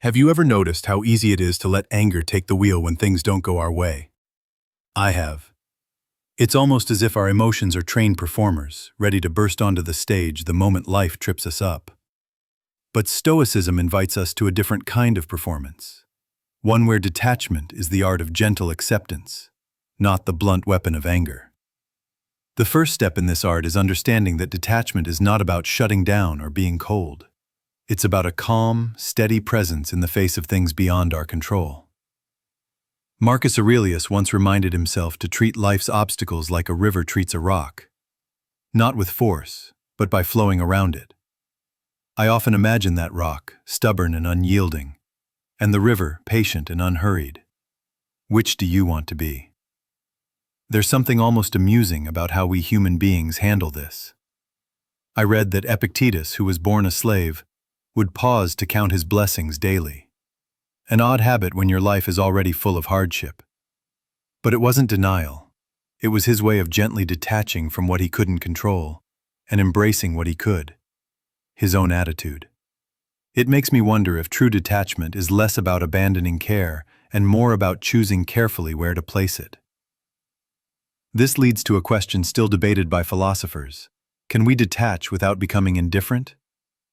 Have you ever noticed how easy it is to let anger take the wheel when things don't go our way? I have. It's almost as if our emotions are trained performers, ready to burst onto the stage the moment life trips us up. But Stoicism invites us to a different kind of performance, one where detachment is the art of gentle acceptance, not the blunt weapon of anger. The first step in this art is understanding that detachment is not about shutting down or being cold. It's about a calm, steady presence in the face of things beyond our control. Marcus Aurelius once reminded himself to treat life's obstacles like a river treats a rock, not with force, but by flowing around it. I often imagine that rock, stubborn and unyielding, and the river, patient and unhurried. Which do you want to be? There's something almost amusing about how we human beings handle this. I read that Epictetus, who was born a slave, would pause to count his blessings daily. An odd habit when your life is already full of hardship. But it wasn't denial. It was his way of gently detaching from what he couldn't control and embracing what he could. His own attitude. It makes me wonder if true detachment is less about abandoning care and more about choosing carefully where to place it. This leads to a question still debated by philosophers. Can we detach without becoming indifferent?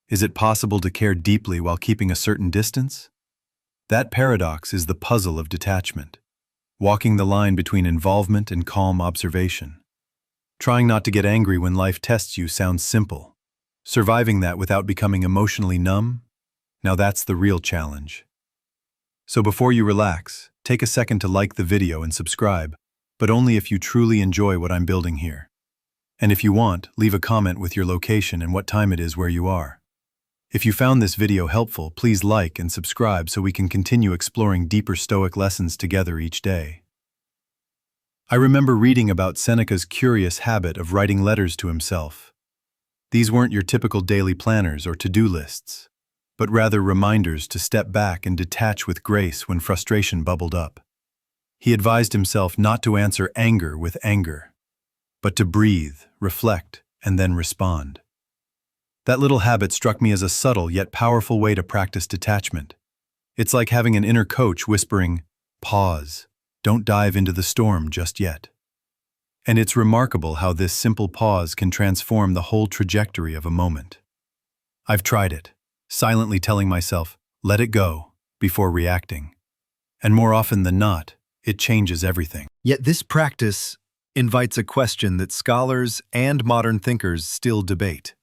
Is it possible to care deeply while keeping a certain distance? That paradox is the puzzle of detachment, walking the line between involvement and calm observation. Trying not to get angry when life tests you sounds simple. Surviving that without becoming emotionally numb? Now that's the real challenge. So before you relax, take a second to like the video and subscribe, but only if you truly enjoy what I'm building here. And if you want, leave a comment with your location and what time it is where you are. If you found this video helpful, please like and subscribe so we can continue exploring deeper Stoic lessons together each day. I remember reading about Seneca's curious habit of writing letters to himself. These weren't your typical daily planners or to-do lists, but rather reminders to step back and detach with grace when frustration bubbled up. He advised himself not to answer anger with anger, but to breathe, reflect, and then respond. That little habit struck me as a subtle yet powerful way to practice detachment. It's like having an inner coach whispering, "Pause, don't dive into the storm just yet." And it's remarkable how this simple pause can transform the whole trajectory of a moment. I've tried it, silently telling myself, "Let it go," before reacting. And more often than not, it changes everything. Yet this practice invites a question that scholars and modern thinkers still debate.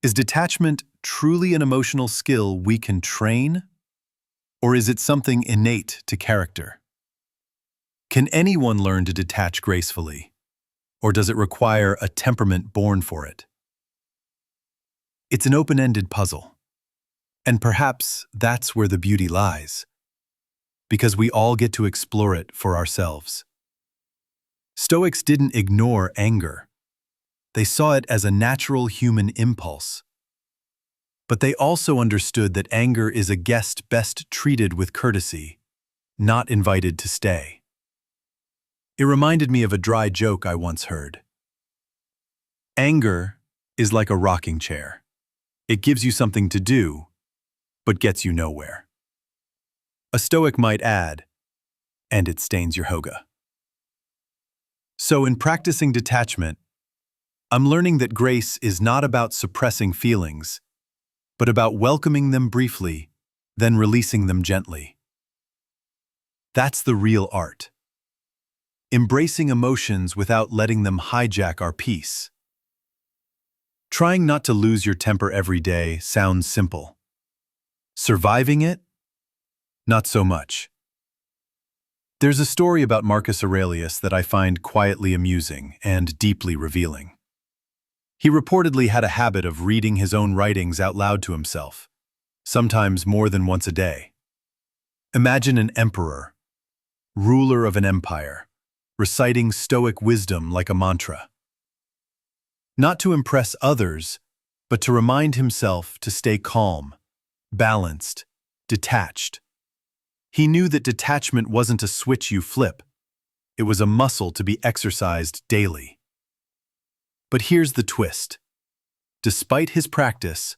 Is detachment truly an emotional skill we can train? Or is it something innate to character? Can anyone learn to detach gracefully? Or does it require a temperament born for it? It's an open-ended puzzle. And perhaps that's where the beauty lies, because we all get to explore it for ourselves. Stoics didn't ignore anger. They saw it as a natural human impulse. But they also understood that anger is a guest best treated with courtesy, not invited to stay. It reminded me of a dry joke I once heard. Anger is like a rocking chair. It gives you something to do, but gets you nowhere. A Stoic might add, and it stains your hoga. So in practicing detachment, I'm learning that grace is not about suppressing feelings, but about welcoming them briefly, then releasing them gently. That's the real art. Embracing emotions without letting them hijack our peace. Trying not to lose your temper every day sounds simple. Surviving it? Not so much. There's a story about Marcus Aurelius that I find quietly amusing and deeply revealing. He reportedly had a habit of reading his own writings out loud to himself, sometimes more than once a day. Imagine an emperor, ruler of an empire, reciting Stoic wisdom like a mantra. Not to impress others, but to remind himself to stay calm, balanced, detached. He knew that detachment wasn't a switch you flip. It was a muscle to be exercised daily. But here's the twist. Despite his practice,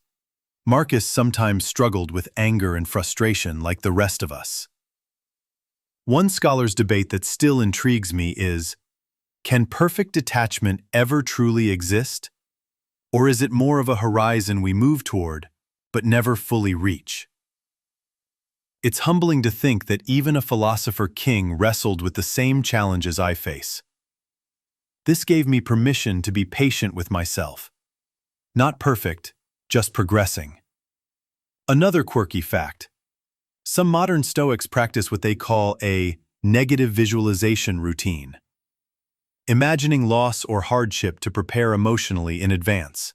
Marcus sometimes struggled with anger and frustration like the rest of us. One scholar's debate that still intrigues me is, can perfect detachment ever truly exist? Or is it more of a horizon we move toward, but never fully reach? It's humbling to think that even a philosopher king wrestled with the same challenges I face. This gave me permission to be patient with myself. Not perfect, just progressing. Another quirky fact. Some modern Stoics practice what they call a negative visualization routine, imagining loss or hardship to prepare emotionally in advance.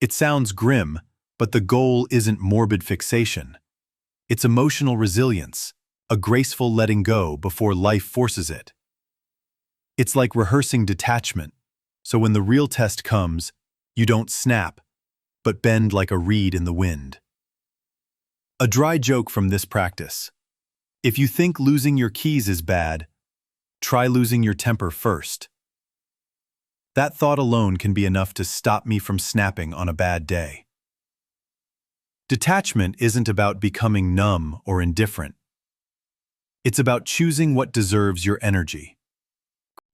It sounds grim, but the goal isn't morbid fixation. It's emotional resilience, a graceful letting go before life forces it. It's like rehearsing detachment, so when the real test comes, you don't snap, but bend like a reed in the wind. A dry joke from this practice. If you think losing your keys is bad, try losing your temper first. That thought alone can be enough to stop me from snapping on a bad day. Detachment isn't about becoming numb or indifferent. It's about choosing what deserves your energy.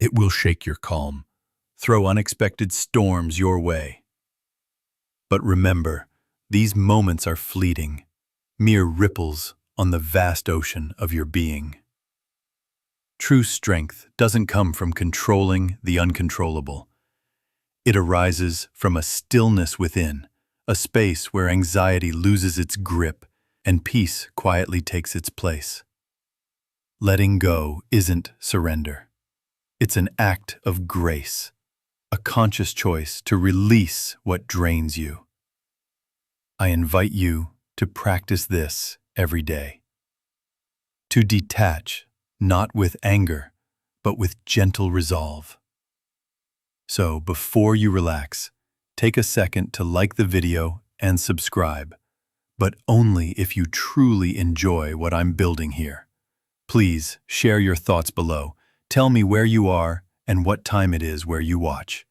It will shake your calm, throw unexpected storms your way. But remember, these moments are fleeting, mere ripples on the vast ocean of your being. True strength doesn't come from controlling the uncontrollable. It arises from a stillness within, a space where anxiety loses its grip and peace quietly takes its place. Letting go isn't surrender. It's an act of grace, a conscious choice to release what drains you. I invite you to practice this every day. To detach, not with anger, but with gentle resolve. So, before you relax, take a second to like the video and subscribe, but only if you truly enjoy what I'm building here. Please share your thoughts below. Tell me where you are and what time it is where you watch.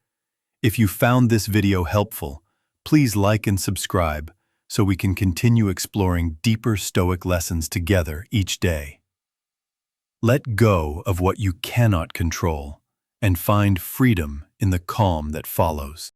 If you found this video helpful, please like and subscribe so we can continue exploring deeper Stoic lessons together each day. Let go of what you cannot control and find freedom in the calm that follows.